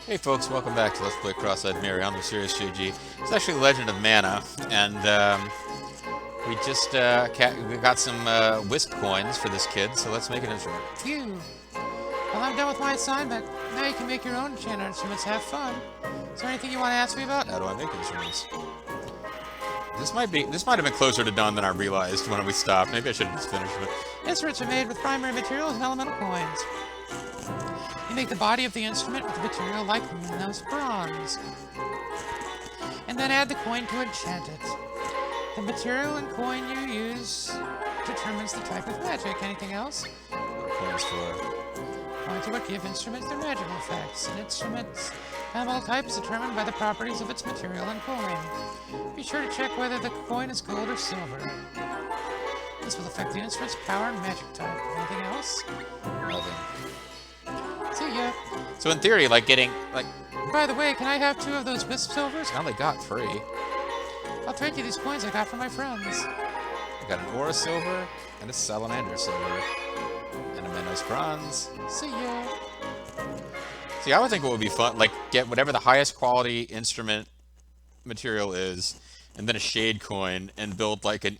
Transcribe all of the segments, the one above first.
Hey folks, welcome back to Let's Play Cross-Eyed Mary on the Serious GG. It's actually Legend of Mana, and we just we got some Wisp coins for this kid, so let's make an instrument. Phew. Well, I'm done with my assignment. Now you can make your own enchanter instruments. Have fun. Is there anything you want to ask me about? How do I make instruments? This might have been closer to done than I realized when we stopped. Maybe I should have just finished it. Instruments are made with primary materials and elemental coins. You make the body of the instrument with a material like Minos bronze, and then add the coin to enchant it. The material and coin you use determines the type of magic. Anything else? What are coins for? Coins are what give instruments their magical effects. An instrument's animal type is determined by the properties of its material and coin. Be sure to check whether the coin is gold or silver. This will affect the instrument's power and magic type. Anything else? Nothing. See ya. So in theory, like getting By the way, can I have 2 of those wisp silvers? I only got 3. I'll trade you these coins I got from my friends. I got an Aura Silver and a Salamander Silver and a Minos Bronze. See ya. See, I would think it would be fun, like, get whatever the highest quality instrument material is, and then a shade coin, and build, like, a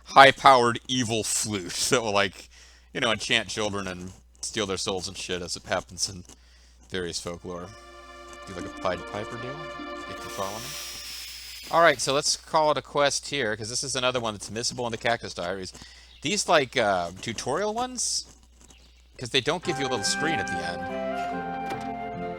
high-powered evil flute that will, like, enchant children and steal their souls and shit, as it happens in various folklore. Do, like, a Pied Piper deal, if you follow me. Alright, so let's call it a quest here, because this is another one that's missable in the Cactus Diaries. These, like, tutorial ones, because they don't give you a little screen at the end.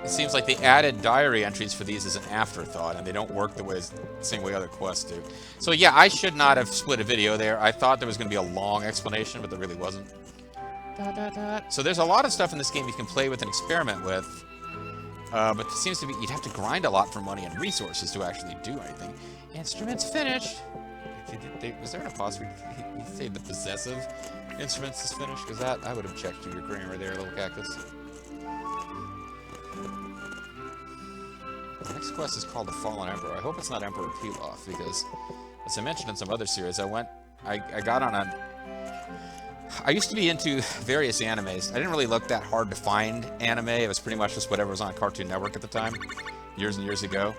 It seems like they added diary entries for these as an afterthought, and they don't work the same way other quests do. So yeah, I should not have split a video there. I thought there was going to be a long explanation, but there really wasn't. So there's a lot of stuff in this game you can play with and experiment with, but it seems to be you'd have to grind a lot for money and resources to actually do anything. Instruments finished. Was there an apostrophe? You say the possessive instruments is finished? Because that, I would have checked your grammar there, little cactus. The next quest is called the Fallen Emperor. I hope it's not Emperor Pilaf, because, as I mentioned in some other series, I got on I used to be into various animes. I didn't really look that hard to find anime. It was pretty much just whatever was on Cartoon Network at the time, years and years ago.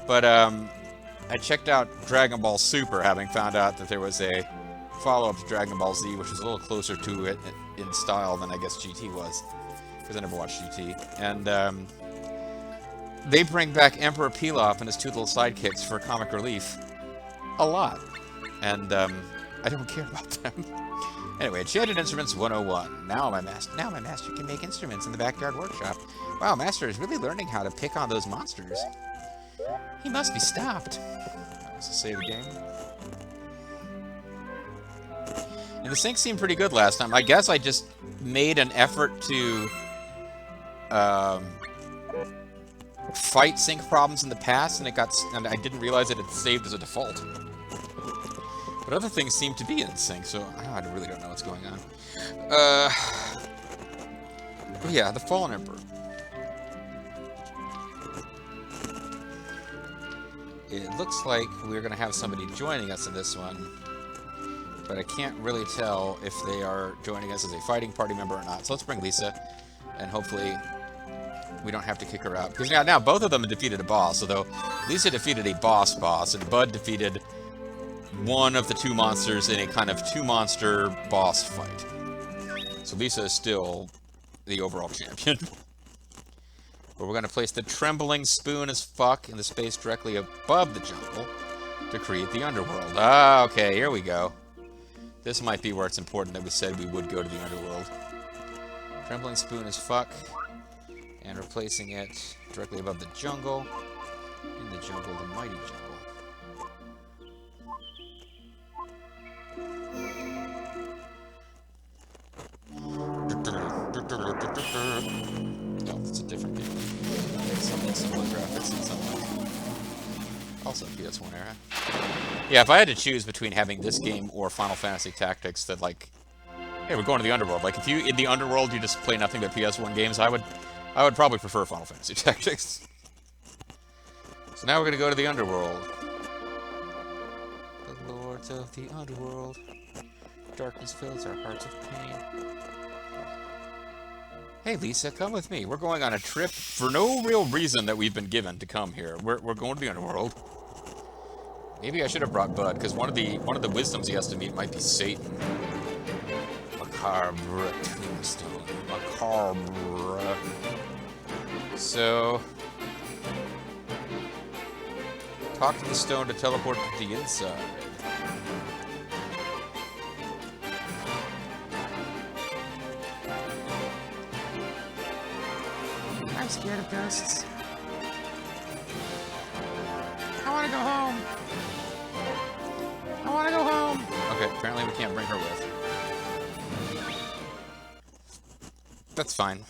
But, I checked out Dragon Ball Super, having found out that there was a follow-up to Dragon Ball Z, which was a little closer to it in style than I guess GT was, because I never watched GT. And, they bring back Emperor Pilaf and his 2 little sidekicks for comic relief a lot. And, I don't care about them. Anyway, Enchanted Instruments 101. Now my master can make instruments in the backyard workshop. Wow, Master is really learning how to pick on those monsters. He must be stopped. That was the save the game. And the sync seemed pretty good last time. I guess I just made an effort to, fight sync problems in the past, and I didn't realize it had saved as a default. But other things seem to be in sync, so I really don't know what's going on. Yeah, the Fallen Emperor. It looks like we're going to have somebody joining us in this one, but I can't really tell if they are joining us as a fighting party member or not. So let's bring Lisa, and hopefully we don't have to kick her out. Because now both of them have defeated a boss, although Lisa defeated a boss, and Bud defeated one of the 2 monsters in a kind of 2-monster boss fight. So Lisa is still the overall champion. But we're going to place the trembling spoon as fuck in the space directly above the jungle to create the underworld. Ah, okay, here we go. This might be where it's important that we said we would go to the underworld. Trembling spoon as fuck. And replacing it directly above the jungle. In the jungle, the mighty jungle. No, it's a different game. Something similar graphics in some way. Also PS1 era. Yeah, if I had to choose between having this game or Final Fantasy Tactics, that like, hey, we're going to the underworld. Like, if you in the underworld you just play nothing but PS1 games, I would probably prefer Final Fantasy Tactics. So now we're going to go to the underworld. The lords of the underworld. Darkness fills our hearts of pain. Hey, Lisa, come with me. We're going on a trip for no real reason that we've been given to come here. We're going to the underworld. Maybe I should have brought Bud, because one of the wisdoms he has to meet might be Satan. Macabre tombstone. Macabre. So, talk to the stone to teleport to the inside. I'm scared of ghosts. I want to go home. I want to go home. Okay, apparently we can't bring her with. That's fine.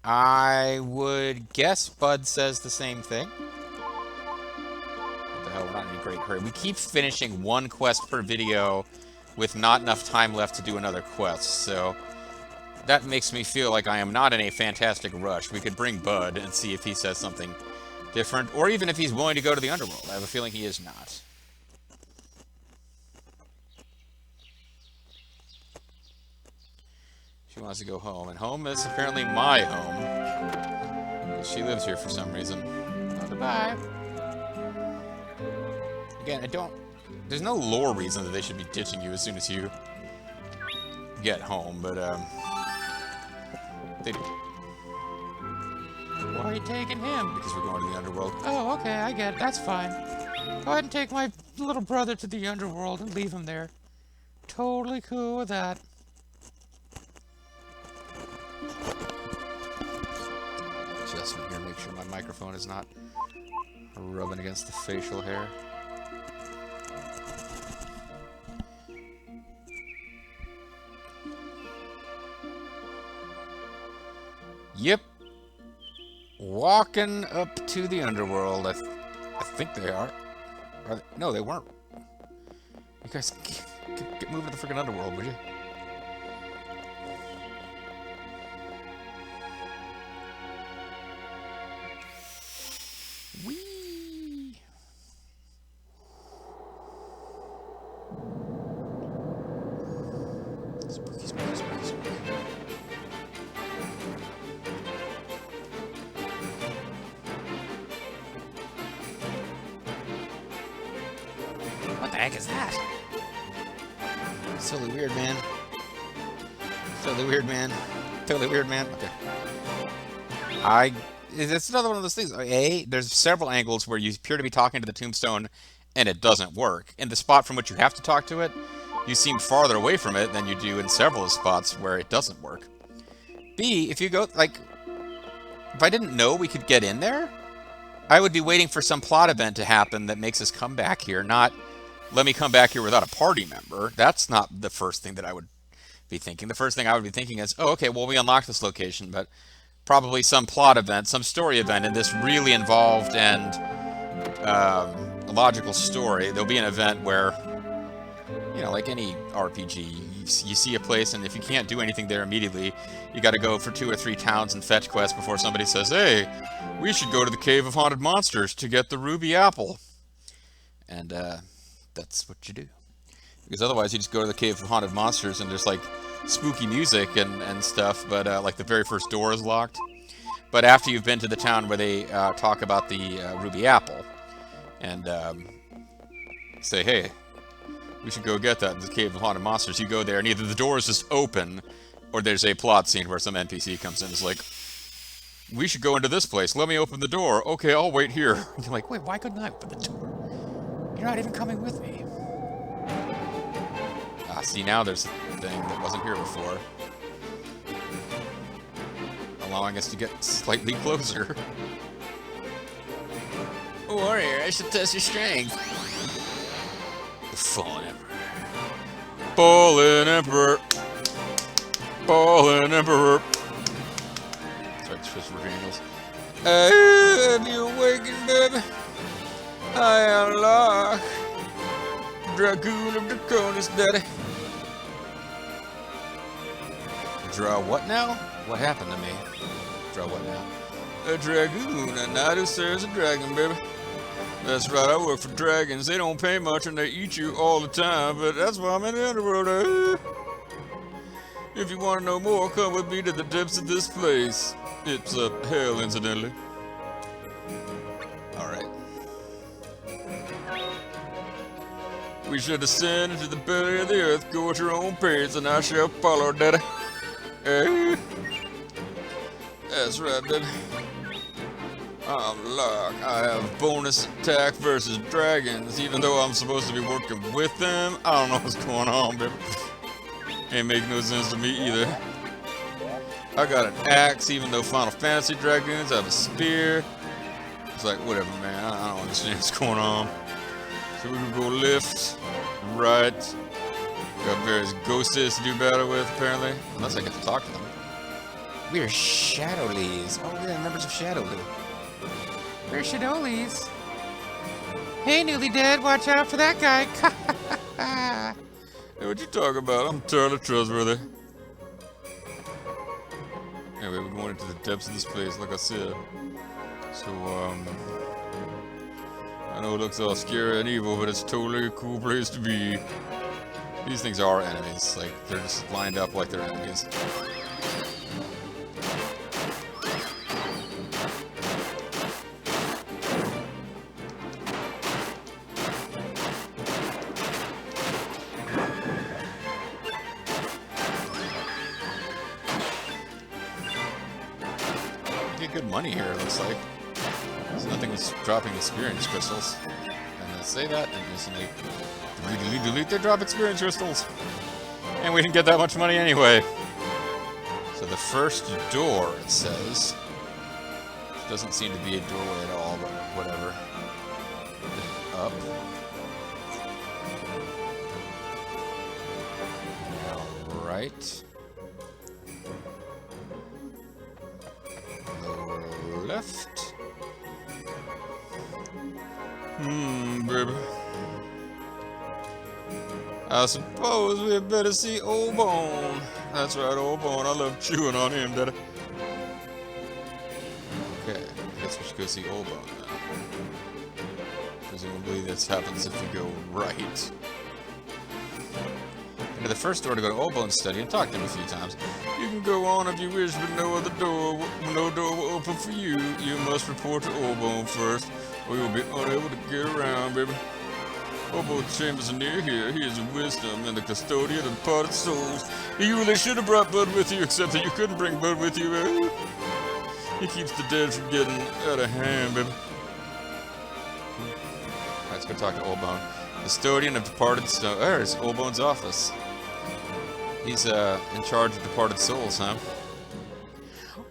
I would guess Bud says the same thing. What the hell, we're not in a great hurry. We keep finishing one quest per video with not enough time left to do another quest, so that makes me feel like I am not in a fantastic rush. We could bring Bud and see if he says something different, or even if he's willing to go to the underworld. I have a feeling he is not. She wants to go home, and home is apparently my home. She lives here for some reason. Oh, goodbye. Again, there's no lore reason that they should be ditching you as soon as you get home, but, they do. Why are you taking him? Because we're going to the underworld. Oh, okay, I get it. That's fine. Go ahead and take my little brother to the underworld and leave him there. Totally cool with that. Adjustment here, make sure my microphone is not rubbing against the facial hair. Yep. Walking up to the underworld. I think they are. No, they weren't. You guys, get moving to the freaking underworld, would you? Whee! Spooky, spooky, spooky, spooky. What the heck is that? It's totally weird, man. Totally weird, man. Totally weird, man. Okay. It's another one of those things. There's several angles where you appear to be talking to the tombstone and it doesn't work. In the spot from which you have to talk to it, you seem farther away from it than you do in several spots where it doesn't work. B, if you go, like, if I didn't know we could get in there, I would be waiting for some plot event to happen that makes us come back here, not let me come back here without a party member. That's not the first thing that I would be thinking. The first thing I would be thinking is, oh, okay, well, we unlocked this location, but probably some plot event, some story event in this really involved and logical story. There'll be an event where, you know, like any RPG, you see a place, and if you can't do anything there immediately, you got to go for 2 or 3 towns and fetch quests before somebody says, hey, we should go to the Cave of Haunted Monsters to get the ruby apple. And that's what you do. Because otherwise you just go to the Cave of Haunted Monsters and there's like spooky music and stuff, but like the very first door is locked. But after you've been to the town where they talk about the ruby apple and say, hey, we should go get that in the Cave of Haunted Monsters, you go there and either the door is just open or there's a plot scene where some NPC comes in and is like, we should go into this place, let me open the door. Okay, I'll wait here. And you're like, wait, why couldn't I open the door? You're not even coming with me. See, now there's a thing that wasn't here before. Allowing us to get slightly closer. Warrior, I should test your strength. The Fallen Emperor. Fallen Emperor. Fallen Emperor. Sorry, it's just Regangles. I have you awakened, baby. I unlock Dragoon of Draconis, daddy. Draw what now? What happened to me? Draw what now? A Dragoon, a knight who serves a dragon, baby. That's right, I work for dragons. They don't pay much and they eat you all the time, but that's why I'm in the underworld. If you want to know more, come with me to the depths of this place. It's hell, incidentally. Alright. We should ascend into the belly of the earth. Go at your own pace, and I shall follow, Daddy. Hey. That's right, baby. I'm Lark. I have bonus attack versus dragons, even though I'm supposed to be working with them. I don't know what's going on, baby. Ain't make no sense to me either. I got an axe, even though Final Fantasy Dragoons have a spear. It's like, whatever, man. I don't understand what's going on. So we can go left, right. Got various ghosties to do battle with, apparently. Unless I get to talk to them. We're Shadowleys. Oh, we're members of Shadowlee. We're Shadowleys. Hey, newly dead, watch out for that guy. Hey, what you talking about? I'm entirely trustworthy. Anyway, we're going into the depths of this place, like I said. So, I know it looks all scary and evil, but it's totally a cool place to be. These things are enemies. Like, they're just lined up like they're enemies. Good money here, it looks like. There's nothing was dropping experience crystals. And they say that, and instantly delete, they drop experience crystals. And we didn't get that much money anyway. So the first door, it says. Doesn't seem to be a doorway at all, but whatever. Up. Now right. Left. Baby. I suppose we had better see Old Bone. That's right, Old Bone. I love chewing on him, Daddy. Okay, I guess we should go see Old Bone now. Presumably this happens if we go right. Into the first door to go to Old Bone's study and talk to him a few times. You can go on if you wish, but no door will open for you. You must report to Old Bone first, or you'll be unable to get around, baby. Old Bone's chambers are near here. He is wisdom and the custodian of departed souls. You really should have brought Bud with you, except that you couldn't bring Bud with you, baby. He keeps the dead from getting out of hand, baby. Alright, let's go talk to Old Bone. Custodian of departed souls. There's Old Bone's office. He's in charge of departed souls, huh?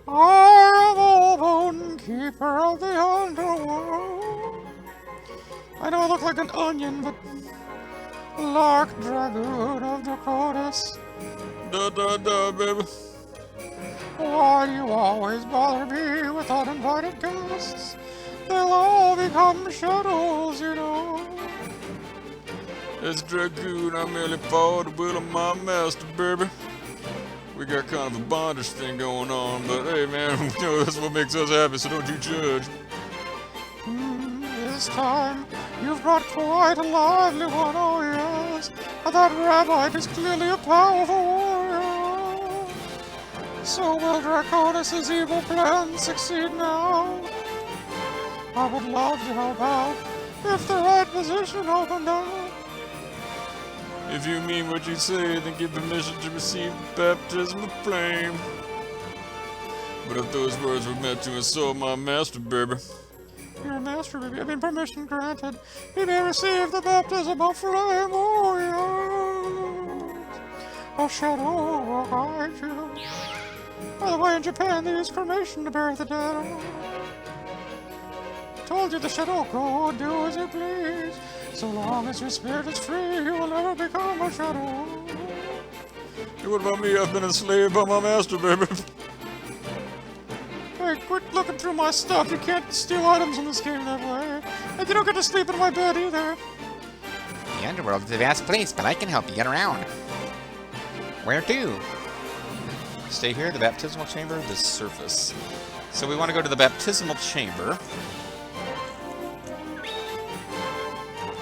I am Old Bone, keeper of the underworld. I know I look like an onion, but Lark Dragoon of Draconis. Da, baby. Why do you always bother me with uninvited guests? They'll all become shadows, you know. As Dragoon, I merely follow the will of my master, baby. We got kind of a bondage thing going on, but hey, man, you know that's what makes us happy, so don't you judge. This time, you've brought quite a lively one, oh yes. That rabbi is clearly a powerful warrior. So will Draconis' evil plans succeed now? I would love to help out if the right position opened up. If you mean what you say, then give permission to receive the baptism of flame. But if those words were meant to insult my master, baby. Your master, baby, I mean permission granted. He may receive the baptism of flame, oh yes. A shadow will guide you. By the way, in Japan they use cremation to bury the dead. Told you the shadow could do as you please. So long as your spirit is free, you will never become a shadow. Hey, what about me? I've been enslaved by my master, baby. Hey, quit looking through my stuff. You can't steal items in this game that way. And you don't get to sleep in my bed either. The underworld is a vast place, but I can help you get around. Where to? Stay here, the baptismal chamber, the surface. So we want to go to the baptismal chamber.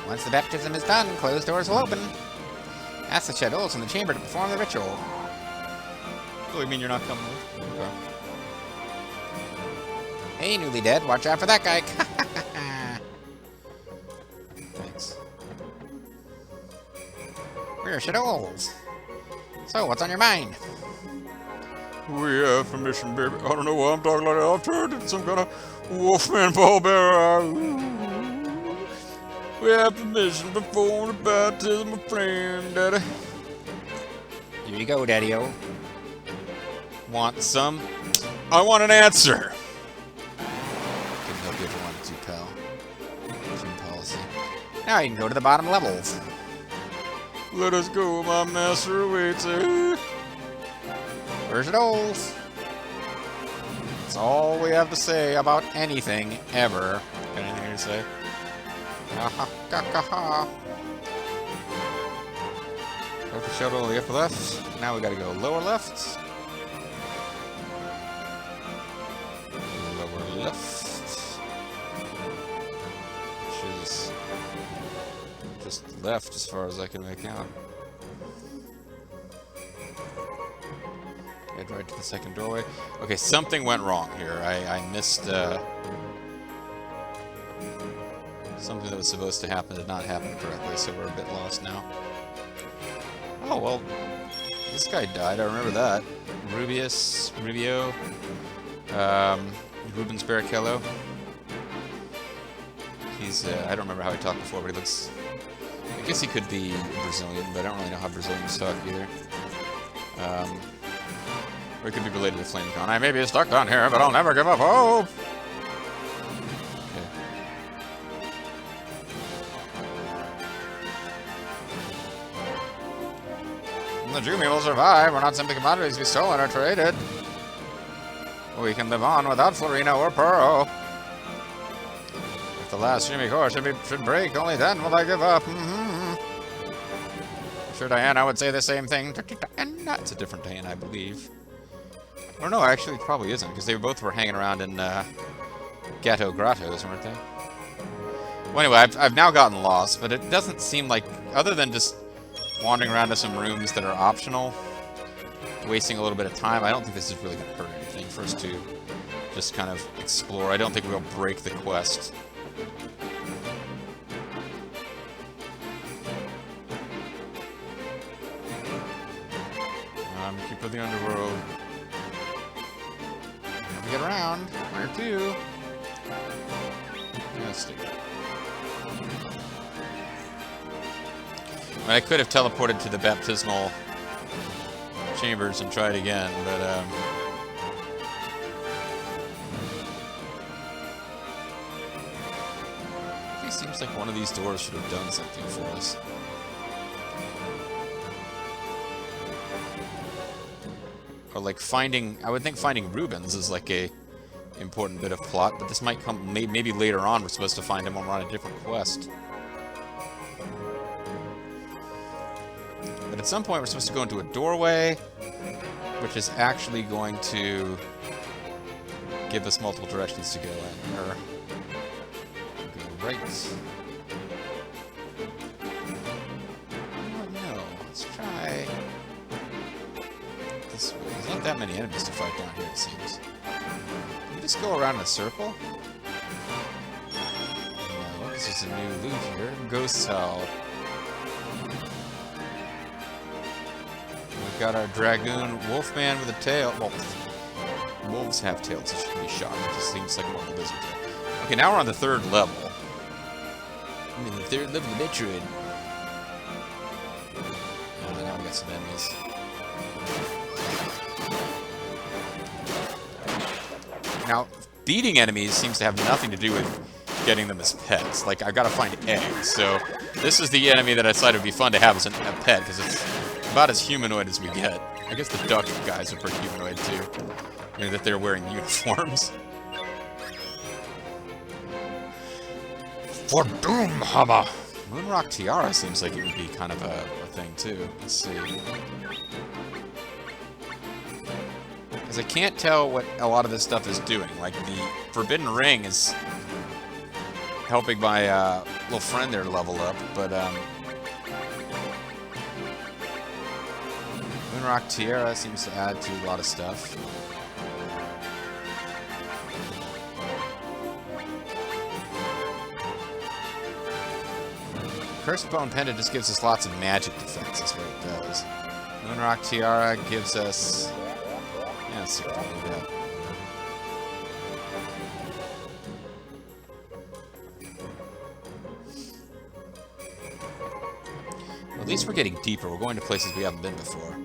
Once the baptism is done, closed doors will open. Ask the shadows in the chamber to perform the ritual. Oh, you mean you're not coming with? Okay. Hey, newly dead, watch out for that guy. Thanks. We're shadows. So, what's on your mind? We have permission, baby. I don't know why I'm talking like that. I've turned into some kind of wolfman pallbearer. We have permission before the baptism of flame, Daddy. Here you go, Daddy-o. Want some? I want an answer. Couldn't help you if you wanted to, pal. Team policy. Now you can go to the bottom levels. Let us go, my master awaits. Eh? We're shadows. That's all we have to say about anything, ever. Got anything to say? Ha ha ha ha. Got the shuttle up left. Now we gotta go lower left. Lower left. Jeez. Just left as far as I can make out. Head right to the second doorway. Okay, something went wrong here. I missed something that was supposed to happen did not happen correctly, so we're a bit lost now. Oh, well, this guy died, I remember that. Rubio, Rubens Barrichello. He's, I don't remember how he talked before, but he looks... I guess he could be Brazilian, but I don't really know how Brazilians talk either. Or it could be related to FlameCon. I may be stuck down here, but I'll never give up hope! The Jumi will survive. We're not simply commodities to be stolen or traded. We can live on without Florina or Pearl. If the last Jumi core should break, only then will I give up. Sure, Diana would say the same thing. It's a different Diana, I believe. Or no, actually, it probably isn't, because they both were hanging around in Gatto Grottos, weren't they? Well, anyway, I've now gotten lost, but it doesn't seem like, other than just wandering around to some rooms that are optional, wasting a little bit of time, I don't think this is really going to hurt anything for us to just kind of explore. I don't think we'll break the quest. Keep for the underworld. Have to get around. Where to? Yeah, stay there. I could have teleported to the baptismal chambers and tried again, but it seems like one of these doors should have done something for us. Or like finding, I would think finding Rubens is like a important bit of plot, but this might come maybe later on. We're supposed to find him when we're on a different quest. But at some point we're supposed to go into a doorway, which is actually going to give us multiple directions to go in. Or go right. Oh no, let's try this way. There's not that many enemies to fight down here, it seems. Can we just go around in a circle? No, this is a new loot here. Ghost Tower. We've got our Dragoon Wolfman with a tail. Well, wolves have tails, so she can be shot. It just seems like more of a lizard tail. Okay, now we're on the third level. I mean, the third level of Metroid. Oh, now we got some enemies. Now, beating enemies seems to have nothing to do with getting them as pets. Like, I've got to find eggs, so this is the enemy that I decided would be fun to have as a pet, because it's about as humanoid as we get. I guess the duck guys are pretty humanoid, too. You know, that they're wearing uniforms. For Doomhammer! Moonrock Tiara seems like it would be kind of a thing, too. Let's see. Because I can't tell what a lot of this stuff is doing. Like, the Forbidden Ring is helping my little friend there level up, but Moonrock Tiara seems to add to a lot of stuff. Cursed Bone Pendant just gives us lots of magic defense, is what it does. Moonrock Tiara gives us... Yeah, let's see what we got. At least we're getting deeper. We're going to places we haven't been before.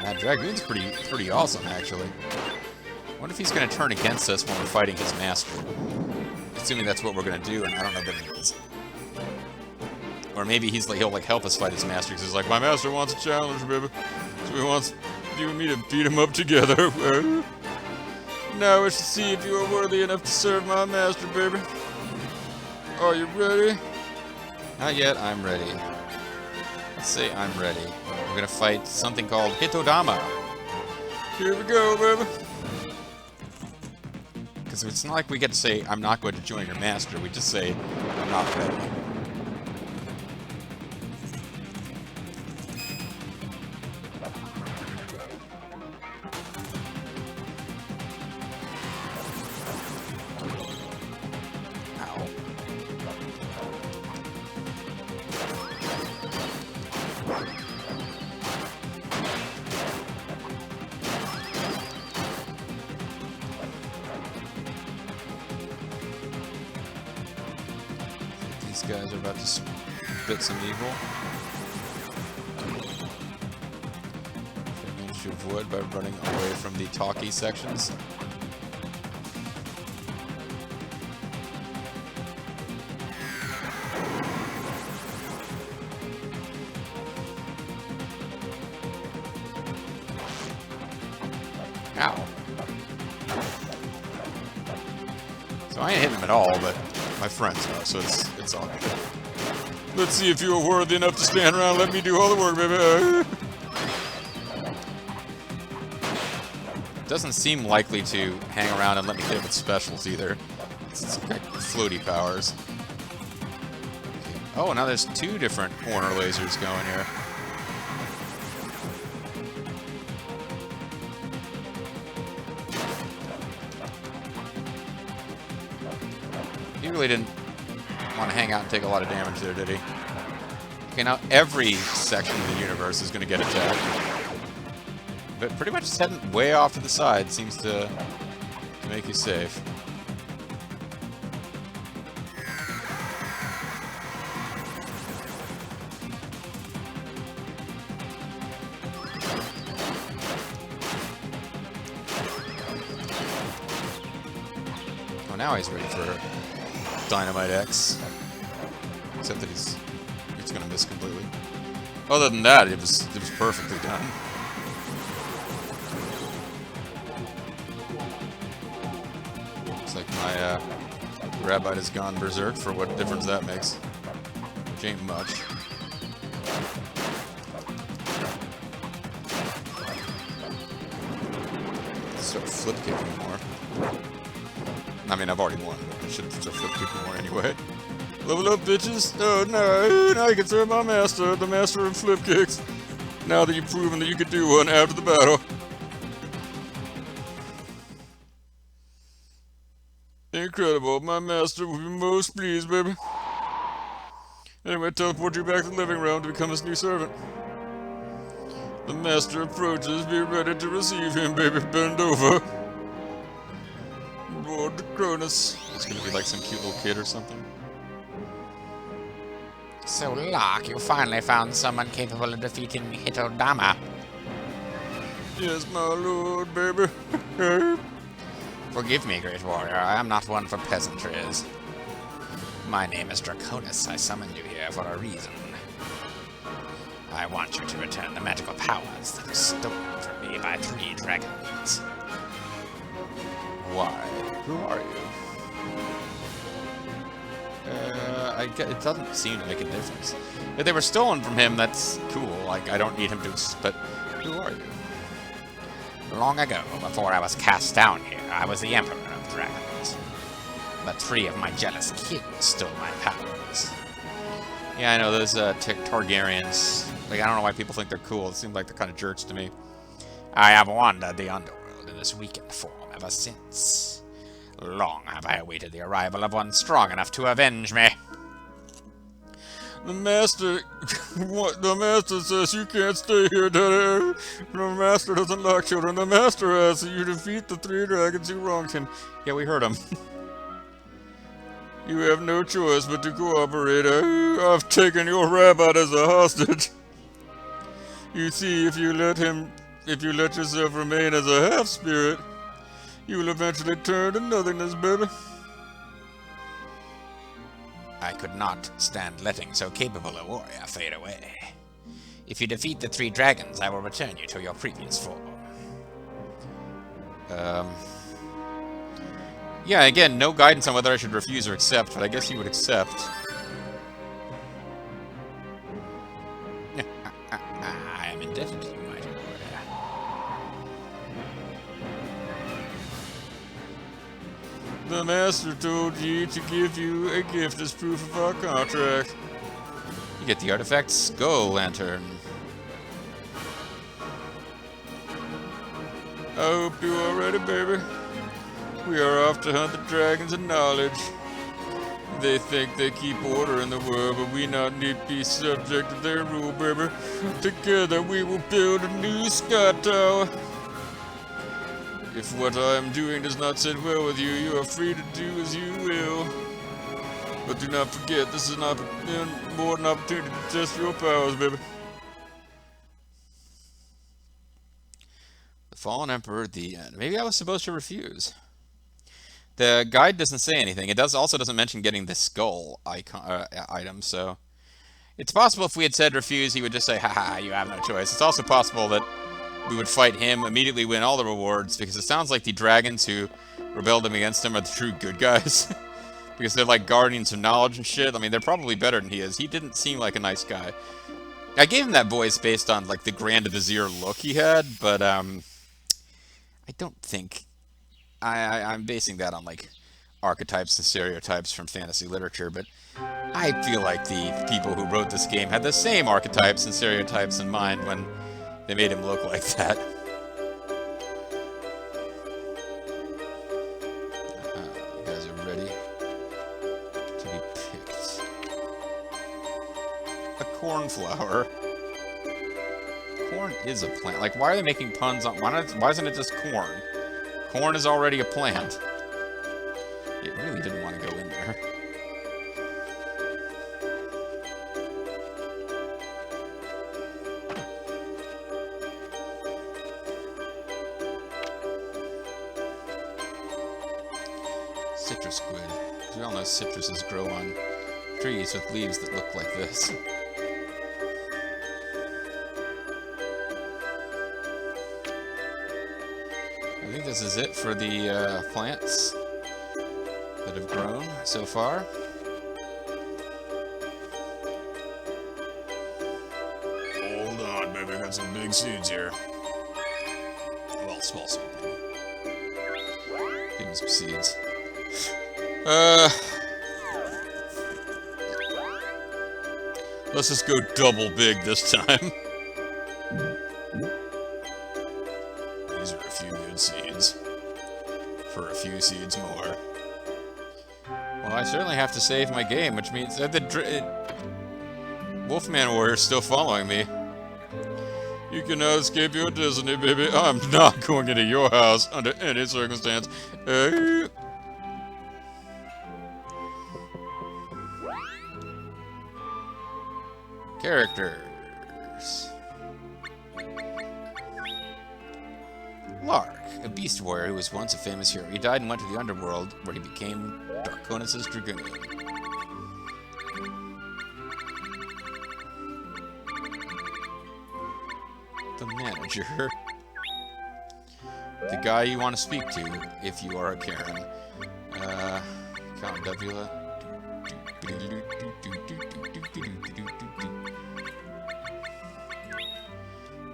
That Dragoon's pretty awesome, actually. I wonder if he's going to turn against us when we're fighting his master. Assuming that's what we're going to do, and I don't know that he is. Or maybe he'll like help us fight his master, because he's like, my master wants a challenge, baby. So he wants you and me to beat him up together. Now we should see if you are worthy enough to serve my master, baby. Are you ready? Not yet, I'm ready. Let's say I'm ready. We're gonna fight something called Hitodama. Here we go, baby. Because it's not like we get to say, I'm not going to join your master. We just say, I'm not ready. These guys are about to spit some evil. I managed to avoid by running away from the talkie sections. Ow. So I ain't hitting him at all, but my friends are, so it's all good. Let's see if you are worthy enough to stand around and let me do all the work, baby. Doesn't seem likely to hang around and let me hit with specials either. It's got floaty powers. Okay. Oh, now there's two different corner lasers going here. He really didn't want to hang out and take a lot of damage there, did he? Okay, now every section of the universe is going to get attacked. But pretty much just heading way off to the side seems to make you safe. Oh, now he's ready for Dynamite X. Except that he's gonna miss completely. Other than that, it was perfectly done. Looks like my Rabbite has gone berserk for what difference that makes. Which ain't much. Start flip kicking more. I mean, I've already won, but I should start flip kicking more anyway. Level up, bitches! Oh no! Now you can serve my master, the master of flip kicks. Now that you've proven that you could do one after the battle. Incredible. My master will be most pleased, baby. Anyway, teleport you back to the living room to become his new servant. The master approaches. Be ready to receive him, baby. Bend over. Lord Cronus. It's gonna be like some cute little kid or something. So, Locke, you finally found someone capable of defeating Hitodama. Yes, my lord, baby. Forgive me, great warrior. I am not one for pleasantries. My name is Draconis. I summoned you here for a reason. I want you to return the magical powers that were stolen from me by 3 dragons. Why? Who are you? It doesn't seem to make a difference. If they were stolen from him, that's cool. Like, I don't need him to... But who are you? Long ago, before I was cast down here, I was the Emperor of Dragons. but 3 of my jealous kids stole my powers. Yeah, I know those Targaryens. Like, I don't know why people think they're cool. It seems like they're kind of jerks to me. I have wandered the underworld in this weakened form ever since. Long have I awaited the arrival of one strong enough to avenge me. The master, what? The master says you can't stay here, Daddy. The master doesn't like children. The master asks that you defeat the 3 dragons who wronged him. Yeah, we heard him. You have no choice but to cooperate. I've taken your rabbit as a hostage. You see, if you let yourself remain as a half-spirit, you will eventually turn to nothingness, baby. I could not stand letting so capable a warrior fade away. If you defeat the 3 dragons, I will return you to your previous form. Yeah, again, no guidance on whether I should refuse or accept, but I guess he would accept. I am indebted to you, mighty warrior. The master told ye to give you a gift as proof of our contract. You get the artifact Skull Lantern. I hope you are ready, baby. We are off to hunt the dragons of knowledge. They think they keep order in the world, but we not need be subject to their rule, baby. Together we will build a new sky tower. If what I am doing does not sit well with you, you are free to do as you will. But do not forget, this is not more an opportunity to test your powers, baby. The Fallen Emperor at the end. Maybe I was supposed to refuse. The guide doesn't say anything. It also doesn't mention getting the skull icon item, so it's possible if we had said refuse, he would just say, haha, you have no choice. It's also possible that we would fight him, immediately win all the rewards, because it sounds like the dragons who rebelled against him are the true good guys. Because they're like guardians of knowledge and shit. I mean, they're probably better than he is. He didn't seem like a nice guy. I gave him that voice based on like the Grand Vizier look he had, but I don't think... I'm basing that on like archetypes and stereotypes from fantasy literature, but I feel like the people who wrote this game had the same archetypes and stereotypes in mind when they made him look like that. You guys are ready to be picked. A cornflower. Corn is a plant. Like, why are they making puns on... Why isn't it just corn? Corn is already a plant. It really didn't want to go in there. Citrus squid. As we all know, citruses grow on trees with leaves that look like this. I think this is it for the plants that have grown so far. Hold on, baby. I got some big seeds here. Well, small seeds. Give me some seeds. Let's just go double big this time. These are a few good seeds. For a few seeds more. Well, I certainly have to save my game, which means that the Wolfman Warrior's still following me. You cannot escape your destiny, baby. I'm not going into your house under any circumstance. Characters. Lark, a beast warrior who was once a famous hero. He died and went to the underworld, where he became Draconis' dragoon. The manager. The guy you want to speak to, if you are a Karen. Count Davila.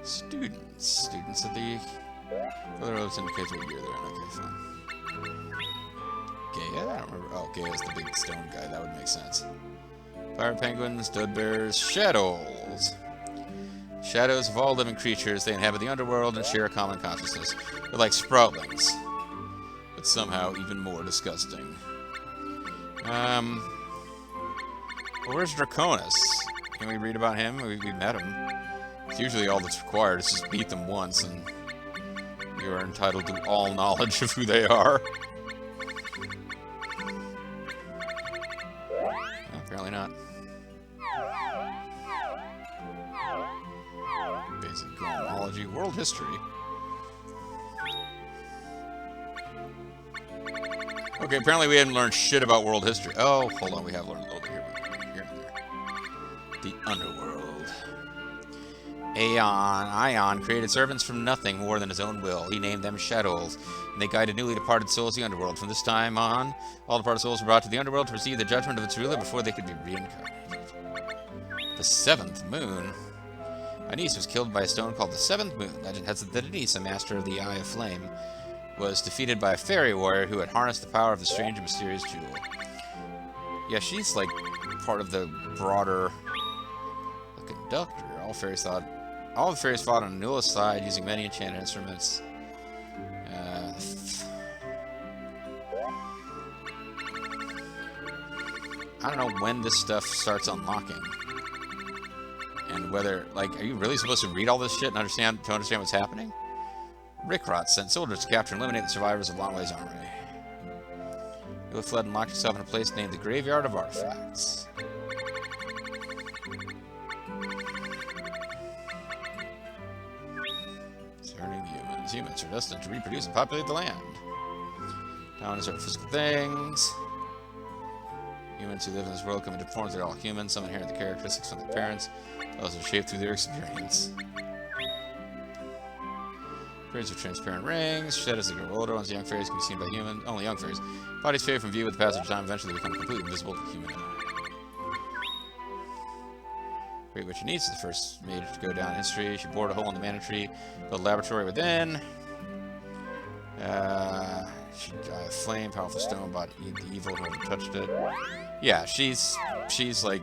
Students. Students of the... Other roads indicates what year they're in. Okay, fine. Yeah, I don't remember. Oh, okay, it's the big stone guy. That would make sense. Fire penguins, dud bears, shadows. Shadows of all living creatures. They inhabit the underworld and share a common consciousness. They're like sproutlings, but somehow even more disgusting. Well, where's Draconis? Can we read about him? We met him. It's usually all that's required is just beat them once, and you are entitled to all knowledge of who they are. Apparently not. Basic chronology, world history. Okay, apparently we hadn't learned shit about world history. Oh, hold on, we have learned a little bit here and there. The underworld. Ion created servants from nothing more than his own will. He named them shadows, and they guided newly departed souls to the underworld. From this time on, all departed souls were brought to the underworld to receive the judgment of its ruler before they could be reincarnated. The seventh moon. Anise was killed by a stone called the Seventh Moon. Legend has it that Anise, a master of the Eye of Flame, was defeated by a fairy warrior who had harnessed the power of the strange and mysterious jewel. Yeah, she's like part of the broader... The conductor. All the fairies fought on Anula's side using many enchanted instruments. I don't know when this stuff starts unlocking. And whether, like, are you really supposed to read all this shit and understand what's happening? Rickrot sent soldiers to capture and eliminate the survivors of Longway's army. You have fled and locked yourself in a place named the Graveyard of Artifacts. Concerning humans. Humans are destined to reproduce and populate the land. Down is our physical things. Humans who live in this world come into forms. They're all human. Some inherit the characteristics from their parents. Others are shaped through their experience. Fairies with transparent rings. Shadows that grow older. Once young fairies can be seen by humans. Only young fairies. Bodies fade from view with the passage of time. Eventually become completely invisible to the human eye. Great Witch Anise is the first mage to go down in history. She bored a hole in the mana tree. Built a laboratory within. She flame, powerful stone, bought the evil whoever touched it. Yeah, she's like,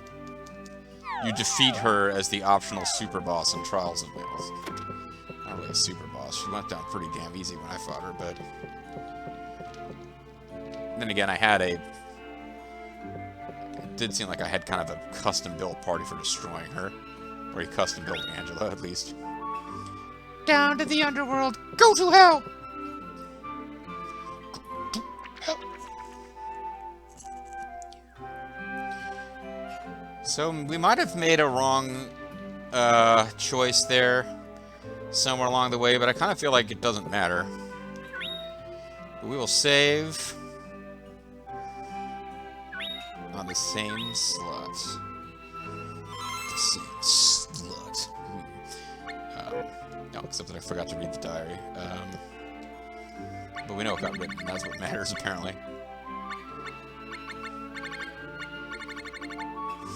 you defeat her as the optional super boss in Trials of Wales. Not really a super boss. She went down pretty damn easy when I fought her, but then again, it did seem like I had kind of a custom-built party for destroying her. Or a custom-built Angela, at least. Down to the underworld. Go to hell! So we might have made a wrong choice there somewhere along the way, but I kind of feel like it doesn't matter. But we will save on the same slot. The same slot. No, except that I forgot to read the diary. But we know it got written, and that's what matters, apparently.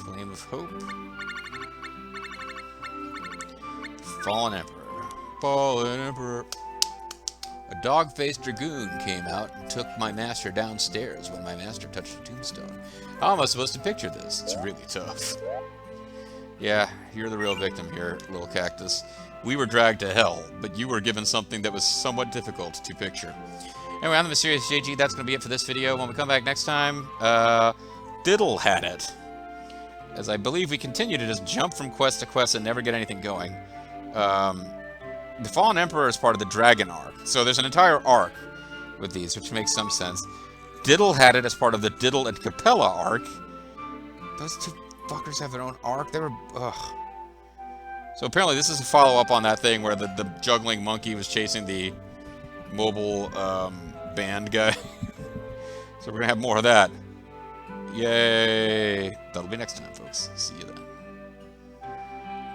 Flame of Hope. Fallen Emperor. Fallen Emperor. A dog-faced dragoon came out and took my master downstairs when my master touched a tombstone. How am I supposed to picture this? It's really tough. Yeah, you're the real victim here, little cactus. We were dragged to hell, but you were given something that was somewhat difficult to picture. Anyway, I'm the Mysterious JG. That's going to be it for this video. When we come back next time, Diddle had it. As I believe we continue to just jump from quest to quest and never get anything going. The Fallen Emperor is part of the Dragon arc. So there's an entire arc with these, which makes some sense. Diddle had it as part of the Diddle and Capella arc. Those two fuckers have their own arc. They were... ugh. So apparently this is a follow-up on that thing where the juggling monkey was chasing the mobile band guy. So we're going to have more of that. Yay! That'll be next time, folks. See you then.